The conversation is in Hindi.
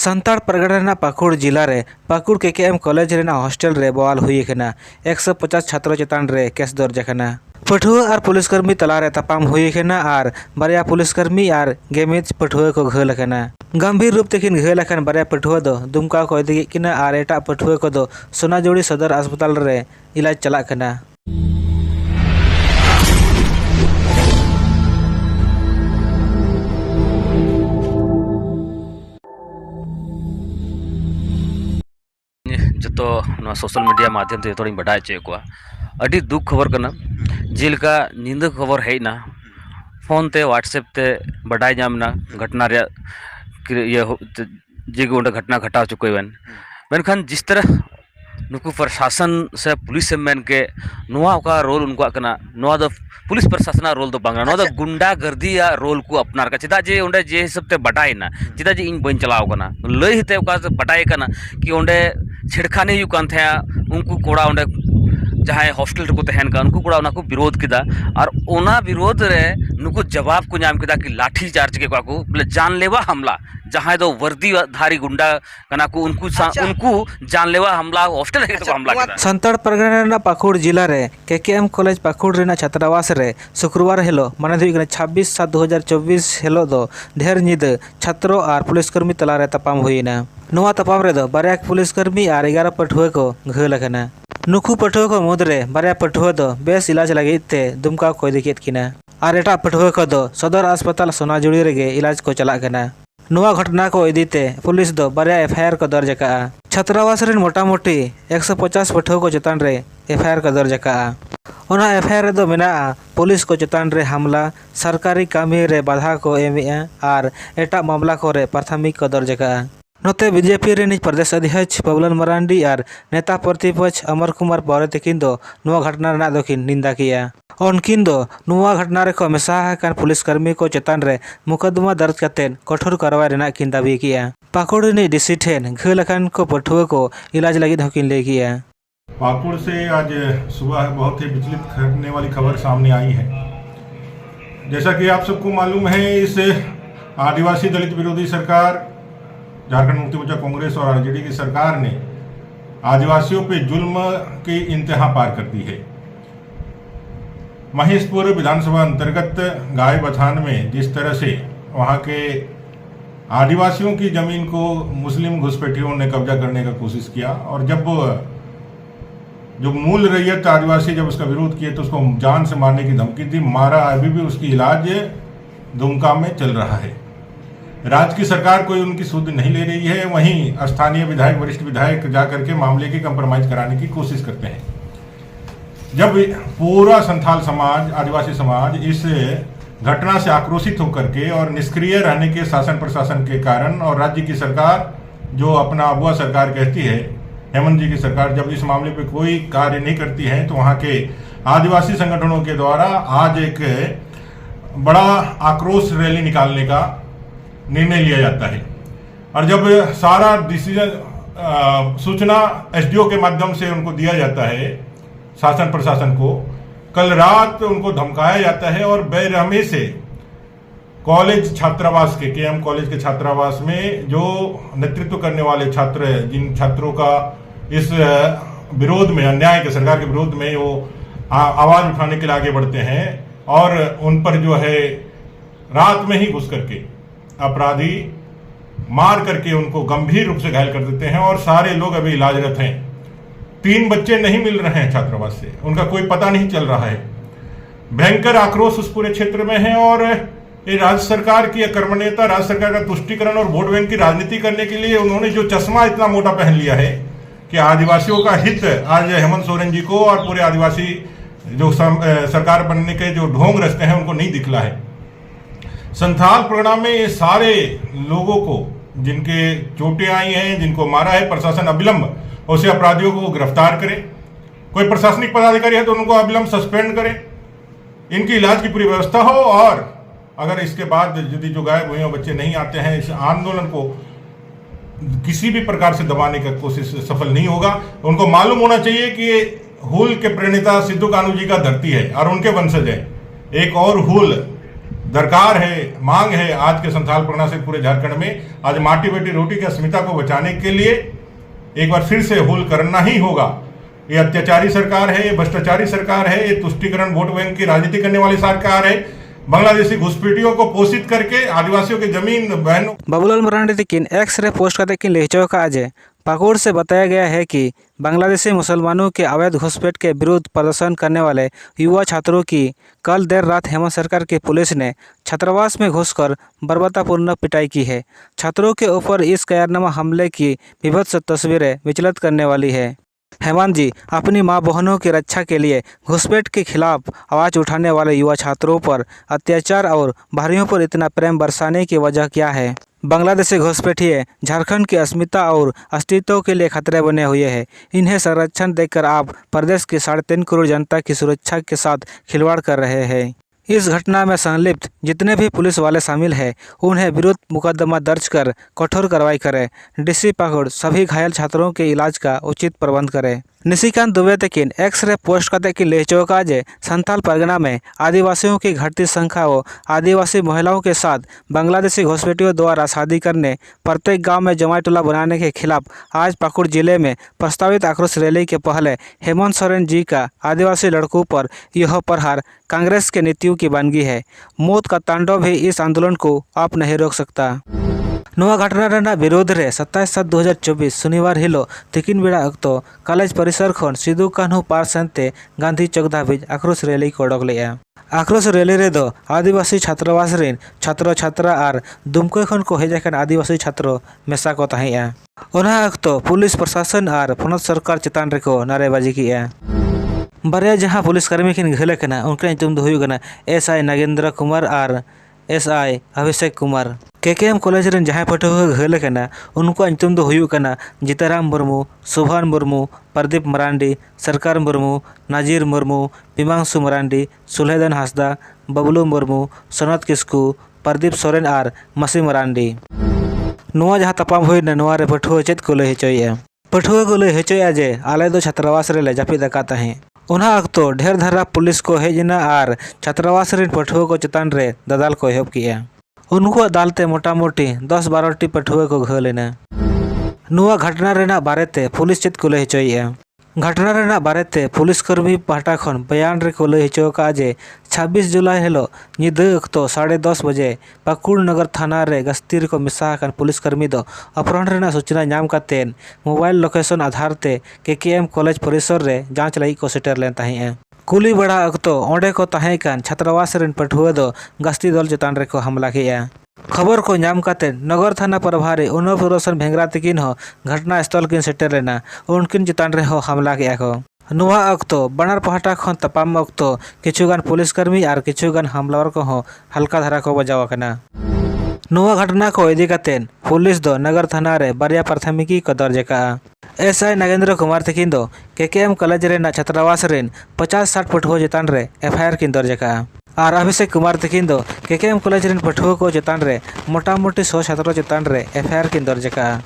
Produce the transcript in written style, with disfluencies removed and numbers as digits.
संताड़ परगना पाकुड़ जिला रे पाकुड़ केकेएम कॉलेज रेना हॉस्टल रे बवाल हुई है। 150 छात्रों चेतान रे केस दर्ज है। पठुआ और पुलिसकर्मी तलारे तपाम हुई है और बारिया पुलिसकर्मी और गेमिज पठुआ को घल है। गंभीर रूप तेकिन घल है बारिया पठुआ दो दुमका को इदी किना और एटा पठुआ को दो सोनाजुड़ी सदर अस्पताल रे इलाज चला कना। जो सोशल मीडिया माध्यम से थोड़ी बढ़ा चे को अभी दुख खबर करना जेलका नींद खबर हेना फोन ते व्हाट्सएप ते बढ़ाई जामना घटना रे ये जे घटना घटा चुके मेनखान जिस तरह नुकु प्रशासन से पुलिस से मेन के नोआ का रोल उनको दो पुलिस प्रशासन रोल दो बांगना नोआ दो गुंडागर्दी या रोल को अपनार का चेदा जे ओंडे जे हिसाब ते बटाइना चेदा जे इन बन चलाव कना लई हिते ओका बटाई कना कि ओंडे छेड़खानी यू कान थे उनको कोड़ा ओंडे जहाँ हॉस्टल को तहन का उनको कोड़ा उनको विरोध किदा और ओना विरोध रे नुको जवाब को नाम किदा कि लाठी चार्ज के को बोले जानलेवा हमला जहाँ दो वर्दी धारी गुंडा कना को उनको जानलेवा हमला हॉस्टल है तो हमला किदा। संताड़ परगना पाकुड़ जिला रे केकेएम कॉलेज पाकुड़ रेना छात्रावास रे शुक्रवार हेलो माने 26/7/2024 हेलो दो ढेर नींद छात्रों और पुलिसकर्मी तलारे तपाम हुईना। नोआ तपाम रे दो बारिया पुलिसकर्मी और 11 पठुआ को घल है। नुकु पठुआ को मुद्रे बारिया पठुआ दो बेस इलाज लगे ते दुमका को इदी किना और एटा पठुआ को दो सदर अस्पताल सोनाजुड़ी रेगे इलाज को चला कना। नोआ घटना को इदीते पुलिस दो बारिया एफआईआर को दर्ज का। छात्रावास रेन मोटामोटी 150 पठुआ को चेतान रे एफआईआर को दर्ज का। ओना एफआईआर दो मेना पुलिस को चेतान रे हमला सरकारी कामी रे बाधा को एमिया और एटा मामला को रे प्राथमिक को दर्ज का। नोते बीजेपी रे प्रदेश अध्यक्ष पबलन मरांडी और नेता प्रतिपक्ष अमर कुमार बौरे तकिन दो नुआ घटना रेना दोकिन निंदा किया। उनकिन दो नुआ घटना रे को मेसा हकान पुलिसकर्मी को चेतान रे मुकदमा दर्ज कतेन कठोर कार्रवाई रेना किन दाबी किया। पाकुड़ रे डीसी ठेन घल अकान को पठुआ को इलाज लगी हकिन ले किया। पाकुड़ से आज सुबह बहुत ही विचलित करने वाली खबर सामने आई है। जैसा कि आप सबको मालूम है, इस आदिवासी दलित विरोधी सरकार झारखंड मुक्ति मोर्चा कांग्रेस और आरजेडी की सरकार ने आदिवासियों पे जुल्म की इंतहा पार कर दी है। महेशपुर विधानसभा अंतर्गत गाय बथान में जिस तरह से वहां के आदिवासियों की जमीन को मुस्लिम घुसपैठियों ने कब्जा करने का कोशिश किया और जब जो मूल रैयत आदिवासी जब उसका विरोध किए तो उसको जान से मारने की धमकी दी, मारा। अभी भी उसकी इलाज दुमका में चल रहा है। राज्य की सरकार कोई उनकी सुध नहीं ले रही है। वहीं स्थानीय विधायक, वरिष्ठ विधायक जाकर के मामले की कंप्रोमाइज कराने की कोशिश करते हैं। जब पूरा संथाल समाज, आदिवासी समाज इस घटना से आक्रोशित होकर के और निष्क्रिय रहने के शासन प्रशासन के कारण और राज्य की सरकार जो अपना अगुआ सरकार कहती है, हेमंत जी की सरकार, जब इस मामले पे कोई कार्य नहीं करती है तो वहां के आदिवासी संगठनों के द्वारा आज एक बड़ा आक्रोश रैली निकालने का निर्णय लिया जाता है। और जब सारा डिसीजन सूचना एसडीओ के माध्यम से उनको दिया जाता है शासन प्रशासन को, कल रात उनको धमकाया जाता है और बेरहमी से कॉलेज छात्रावास के केएम कॉलेज के छात्रावास में जो नेतृत्व करने वाले छात्र, जिन छात्रों का इस विरोध में, अन्याय के सरकार के विरोध में वो आवाज उठाने के लिए आगे बढ़ते हैं और उन पर जो है रात में ही घुस करके अपराधी मार करके उनको गंभीर रूप से घायल कर देते हैं और सारे लोग अभी इलाजरत हैं। 3 बच्चे नहीं मिल रहे हैं छात्रावास से, उनका कोई पता नहीं चल रहा है। भयंकर आक्रोश उस पूरे क्षेत्र में है और ये राज्य सरकार की अकर्मण्यता, राज्य सरकार का तुष्टीकरण और वोट बैंक की राजनीति करने के लिए उन्होंने जो चश्मा इतना मोटा पहन लिया है कि आदिवासियों का हित आज हेमंत सोरेन जी को और पूरे आदिवासी जो सरकार बनने के जो ढोंग रचते हैं उनको नहीं दिखला है। संथाल प्रोग्राम में ये सारे लोगों को जिनके चोटें आई हैं, जिनको मारा है, प्रशासन अविलंब उसे अपराधियों को गिरफ्तार करे। कोई प्रशासनिक पदाधिकारी है तो उनको अविलंब सस्पेंड करे, इनकी इलाज की पूरी व्यवस्था हो और अगर इसके बाद यदि जो गायब हुए बच्चे नहीं आते हैं, इस आंदोलन को किसी भी प्रकार से दबाने का कोशिश सफल नहीं होगा। उनको मालूम होना चाहिए कि ये हुल के प्रणेता सिद्धू कान्हू जी का धरती है और उनके वंशज है। एक और हुल दरकार है, मांग है आज के संथाल परगना से पूरे झारखंड में। आज माटी बेटी रोटी की अस्मिता को बचाने के लिए एक बार फिर से होल करना ही होगा। ये अत्याचारी सरकार है, ये भ्रष्टाचारी सरकार है, ये तुष्टीकरण वोट बैंक की राजनीति करने वाली सरकार है। बांग्लादेशी घुसपैठियों को पोषित करके आदिवासियों की जमीन बहनों बाबूलाल मरांडी तकिन एक्स रे पोस्ट करते किन लहचो का आज पाकुड़ से बताया गया है कि बांग्लादेशी मुसलमानों के अवैध घुसपैठ के विरुद्ध प्रदर्शन करने वाले युवा छात्रों की कल देर रात हेमंत सरकार की पुलिस ने छात्रावास में घुसकर बर्बरतापूर्ण पिटाई की है। छात्रों के ऊपर इस कायरनामा हमले की विभत्स तस्वीरें विचलित करने वाली है। हेमंत जी अपनी माँ बहनों की रक्षा के लिए घुसपैठ के खिलाफ आवाज़ उठाने वाले युवा छात्रों पर अत्याचार और बाहरियों पर इतना प्रेम बरसाने की वजह क्या है? बांग्लादेशी घुसपैठिए झारखंड की अस्मिता और अस्तित्व के लिए खतरे बने हुए हैं। इन्हें संरक्षण देकर आप प्रदेश की 3.5 करोड़ जनता की सुरक्षा के साथ खिलवाड़ कर रहे हैं। इस घटना में संलिप्त जितने भी पुलिस वाले शामिल हैं उन्हें विरुद्ध मुकदमा दर्ज कर कठोर कार्रवाई करें। डीसी पाकुड़ सभी घायल छात्रों के इलाज का उचित प्रबंध करें। निशिकांत दुबे तकिन एक्स रे पोस्ट करते कि लेचौका जे संथाल परगना में आदिवासियों की घटती संख्या व आदिवासी महिलाओं के साथ बांग्लादेशी घुसपैठियों द्वारा शादी करने प्रत्येक गांव में जमाई टोला बनाने के खिलाफ आज पाकुड़ जिले में प्रस्तावित आक्रोश रैली के पहले हेमंत सोरेन जी का आदिवासी लड़कों पर यह प्रहार कांग्रेस के नीतियों की वानगी है। मौत का तांडव भी इस आंदोलन को आप नहीं रोक सकता। नवा घटना रेना विरोध रे 27/7/2024 शनिवार हिलो तिकिन बेड़ा अक्तो कॉलेज परिसर खन सिदु कान्हू पार्क सेनते गांधी चौक धाबिज आक्रोश रैली को उडोक लेया। आक्रोश रैली रे दो आदिवासी छात्रावास रेन छात्र छात्रा और दुमका खन को हेज आकान आदिवासी छात्र मेसा को ताहेया। ओना अक्तो पुलिस प्रशासन और पनत सरकार चेतान रेको नारेबाजी किया। बारे जहां पुलिसकर्मी किन घले कना उनके ᱧᱩᱛᱩᱢ दो हुई एसआई नागेंद्र कुमार और SI Abhishek Kumar. KKM college rain जहां पटुआ घले कना उनको ᱧᱩᱛᱩᱢ दो हुई कना जीताराम मुर्मू, शोभान मुर्मू, प्रदीप मरांडी, सरकार मुर्मू, नाजिर मुर्मू, पिमांशु मरांडी, सुलेदन हासदा, बबलू मुर्मू, सनत किस्कू, प्रदीप सोरेन और मसी मरांडी। नोआ जहां तपाम हुई नोआ रे पटुआ चेत को लई हचोया। पटुआ को लई हचोया जे आले दो छात्रावास रे ले जापिद अकाता है। उन्हा अक्तो ढेर धारा पुलिस को हेजना और छात्रावास रेन पटुआ को चेतान रे दादाल को एहब किया। उनको दालते मोटामोटी 10-12टी पटुआ को घलेना। नुआ घटना रेना बारेते पुलिस चेत को लई हचोया। घटना रेना बारेते पुलिसकर्मी पाहटा खन बयान रे को लई हचो का जे 26 जुलाई हिलो निद अक्तो 10:30 बजे पाकुड़ नगर थाना रे गस्ती को मिसा आकान पुलिसकर्मी दो अपहरण रेना सूचना नाम कातेन मोबाइल लोकेशन आधार ते केकेएम कॉलेज परिसर रे जांच लई को सेटर लेन ताहे। कुली बड़ा अक्तो ओंडे को ताहे कान छात्रावास रेन पटुआ दो गस्ती दल चेतान रे को हमला किया। खबर को नाम काते नगर थाना प्रभारी उन्नप रोशन भेंगरा तकिन हो घटना स्थल किन सेटर लेना उनकिन चेतान रे हो हमला किया को। नुआ अक्तो बनार पहाटा खन तपाम अक्तो किछुगान पुलिसकर्मी और किछुगान हमलावर को हो हल्का धारा को बजाव कना। नुआ घटना को इदी कातेन पुलिस दो नगर थाना रे बारिया प्राथमिकी को दर्ज का। एसआई नागेंद्र कुमार तकिन दो केकेएम कॉलेज रेना छात्रावास रेन 50-60 पटुआ चेतान रे एफआईआर किन दर्ज का। और अभिषेक कुमार तकिन दो केकेएम कॉलेज रेन पटुआ को चेतान रे मोटामोटी 100 छात्रों चेतान रे एफआईआर किन दर्ज का।